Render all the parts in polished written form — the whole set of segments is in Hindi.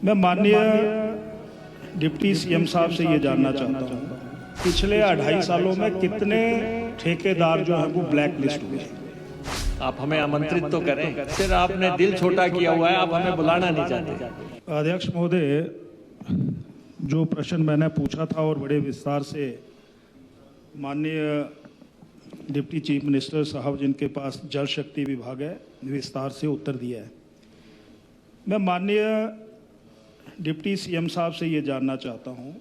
मैं माननीय डिप्टी सीएम साहब से ये जानना चाहता हूँ, पिछले 2.5 सालों में कितने ठेकेदार जो हैं वो ब्लैक लिस्ट हुए हैं। आप हमें आमंत्रित तो करें, सिर्फ आपने दिल छोटा किया हुआ है, आप हमें बुलाना नहीं चाहते। अध्यक्ष महोदय, जो प्रश्न मैंने पूछा था और बड़े विस्तार से माननीय डिप्टी चीफ मिनिस्टर साहब जिनके पास जल शक्ति विभाग है, विस्तार से उत्तर दिया है। मैं माननीय डिप्टी सीएम साहब से ये जानना चाहता हूँ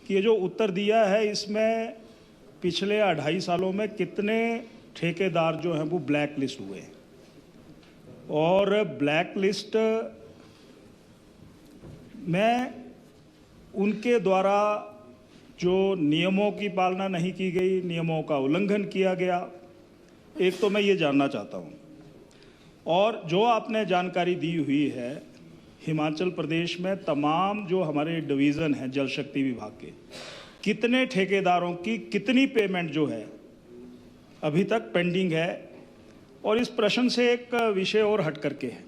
कि ये जो उत्तर दिया है इसमें पिछले 2.5 सालों में कितने ठेकेदार जो हैं वो ब्लैक लिस्ट हुए हैं, और ब्लैक लिस्ट में उनके द्वारा जो नियमों की पालना नहीं की गई, नियमों का उल्लंघन किया गया, एक तो मैं ये जानना चाहता हूँ। और जो आपने जानकारी दी हुई है, हिमाचल प्रदेश में तमाम जो हमारे डिवीज़न हैं जल शक्ति विभाग के, कितने ठेकेदारों की कितनी पेमेंट जो है अभी तक पेंडिंग है। और इस प्रश्न से एक विषय और हट करके है,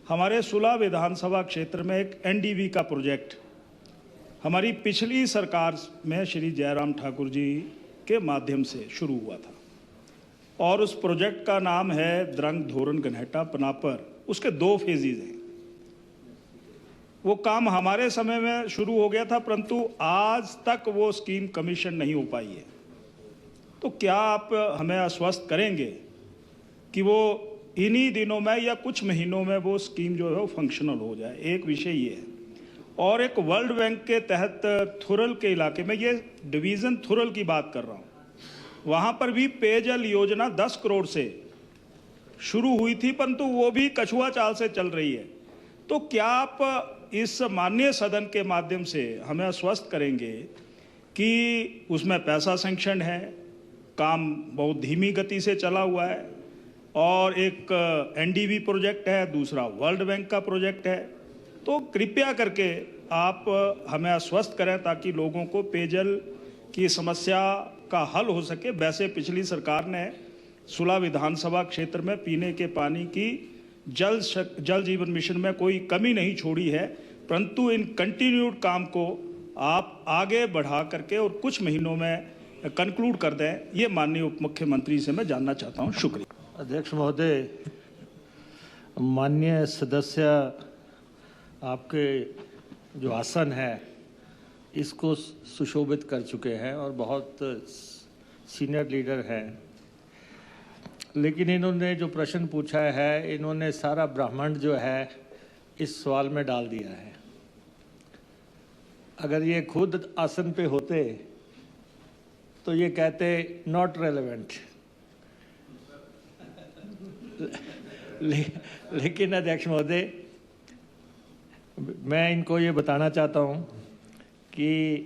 हमारे सुलह विधानसभा क्षेत्र में एक एनडीवी का प्रोजेक्ट हमारी पिछली सरकार में श्री जयराम ठाकुर जी के माध्यम से शुरू हुआ था, और उस प्रोजेक्ट का नाम है द्रंग धोरन गन्हेटा पनापर। उसके 2 फेजेज हैं। वो काम हमारे समय में शुरू हो गया था, परंतु आज तक वो स्कीम कमीशन नहीं हो पाई है। तो क्या आप हमें आश्वस्त करेंगे कि वो इन्हीं दिनों में या कुछ महीनों में वो स्कीम जो है वो फंक्शनल हो जाए? एक विषय ये है। और एक वर्ल्ड बैंक के तहत थुरल के इलाके में, ये डिवीज़न थुरल की बात कर रहा हूँ, वहाँ पर भी पेयजल योजना 10 करोड़ से शुरू हुई थी, परंतु वो भी कछुआ चाल से चल रही है। तो क्या आप इस माननीय सदन के माध्यम से हमें आश्वस्त करेंगे कि उसमें पैसा सैंक्शन है, काम बहुत धीमी गति से चला हुआ है, और एक एनडीवी प्रोजेक्ट है, दूसरा वर्ल्ड बैंक का प्रोजेक्ट है। तो कृपया करके आप हमें आश्वस्त करें ताकि लोगों को पेयजल की समस्या का हल हो सके। वैसे पिछली सरकार ने सुलह विधानसभा क्षेत्र में पीने के पानी की जल जीवन मिशन में कोई कमी नहीं छोड़ी है, परंतु इन कंटिन्यूड काम को आप आगे बढ़ा करके और कुछ महीनों में कंक्लूड कर दें, ये माननीय उप मुख्यमंत्री से मैं जानना चाहता हूँ। शुक्रिया। अध्यक्ष महोदय, माननीय सदस्य आपके जो आसन है इसको सुशोभित कर चुके हैं और बहुत सीनियर लीडर हैं, लेकिन इन्होंने जो प्रश्न पूछा है, इन्होंने सारा ब्रह्मांड जो है इस सवाल में डाल दिया है। अगर ये खुद आसन पे होते तो ये कहते नॉट रेलेवेंट, लेकिन अध्यक्ष महोदय, मैं इनको ये बताना चाहता हूँ कि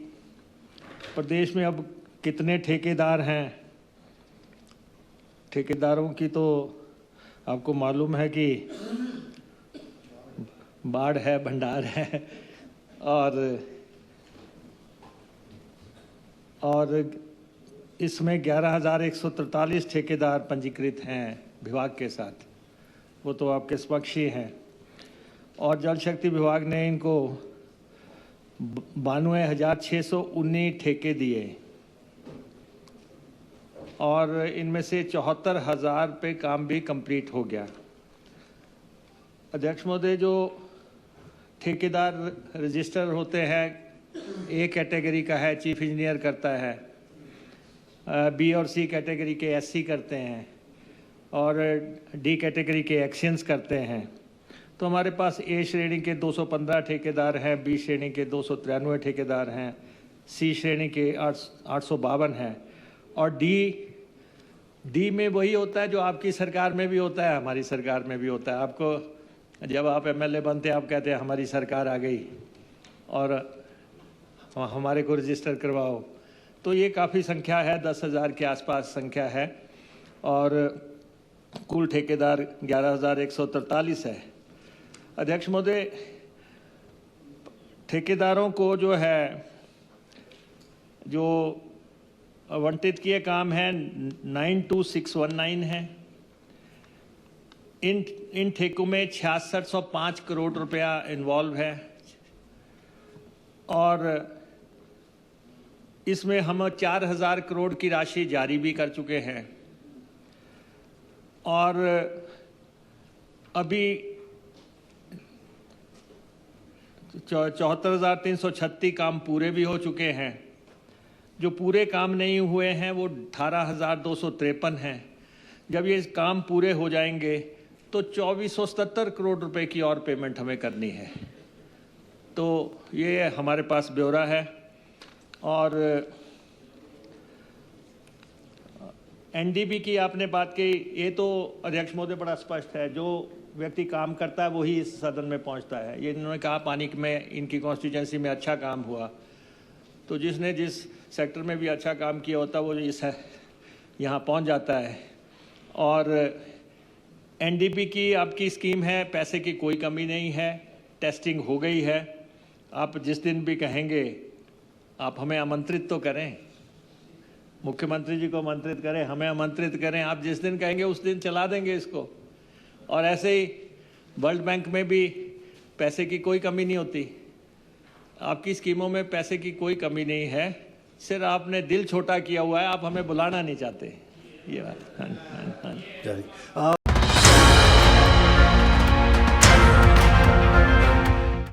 प्रदेश में अब कितने ठेकेदार हैं। ठेकेदारों की तो आपको मालूम है कि बाढ़ है, भंडार है, और इसमें 11,143 ठेकेदार पंजीकृत हैं विभाग के साथ। वो तो आपके समक्ष ही हैं। और जल शक्ति विभाग ने इनको 92,619 ठेके दिए, और इनमें से 74,000 पे काम भी कंप्लीट हो गया। अध्यक्ष महोदय, जो ठेकेदार रजिस्टर होते हैं, ए कैटेगरी का है, चीफ इंजीनियर करता है, बी और सी कैटेगरी के एससी करते हैं, और डी कैटेगरी के एक्शियंस करते हैं। तो हमारे पास ए श्रेणी के 215 ठेकेदार हैं, बी श्रेणी के 293 ठेकेदार हैं, सी श्रेणी के 852 हैं, और डी में वही होता है जो आपकी सरकार में भी होता है, हमारी सरकार में भी होता है। आपको जब आप एमएलए बनते हैं, आप कहते हैं हमारी सरकार आ गई और हमारे को रजिस्टर करवाओ। तो ये काफ़ी संख्या है, 10,000 के आसपास संख्या है, और कुल ठेकेदार 11,143 है। अध्यक्ष महोदय, ठेकेदारों को जो है जो आवंटित किए काम है 92619 है, इन ठेकों में 6605 करोड़ रुपया इन्वॉल्व है और इसमें हम 4000 करोड़ की राशि जारी भी कर चुके हैं और अभी 74,336 काम पूरे भी हो चुके हैं। जो पूरे काम नहीं हुए हैं वो 18,253 हैं। जब ये काम पूरे हो जाएंगे तो 2477 करोड़ रुपए की और पेमेंट हमें करनी है। तो ये हमारे पास ब्यौरा है और एनडीबी की आपने बात की, ये तो अध्यक्ष महोदय बड़ा स्पष्ट है, जो व्यक्ति काम करता है वही इस सदन में पहुंचता है। ये इन्होंने कहा पानी में इनकी कॉन्स्टिट्यूंसी में अच्छा काम हुआ, तो जिसने जिस सेक्टर में भी अच्छा काम किया होता है वो इस यहाँ पहुंच जाता है। और एनडीपी की आपकी स्कीम है, पैसे की कोई कमी नहीं है, टेस्टिंग हो गई है। आप जिस दिन भी कहेंगे आप हमें आमंत्रित तो करें, मुख्यमंत्री जी को आमंत्रित करें, हमें आमंत्रित करें, आप जिस दिन कहेंगे उस दिन चला देंगे इसको। और ऐसे ही वर्ल्ड बैंक में भी पैसे की कोई कमी नहीं होती, आपकी स्कीमों में पैसे की कोई कमी नहीं है, सिर्फ आपने दिल छोटा किया हुआ है, आप हमें बुलाना नहीं चाहते। ये बात। हाँ।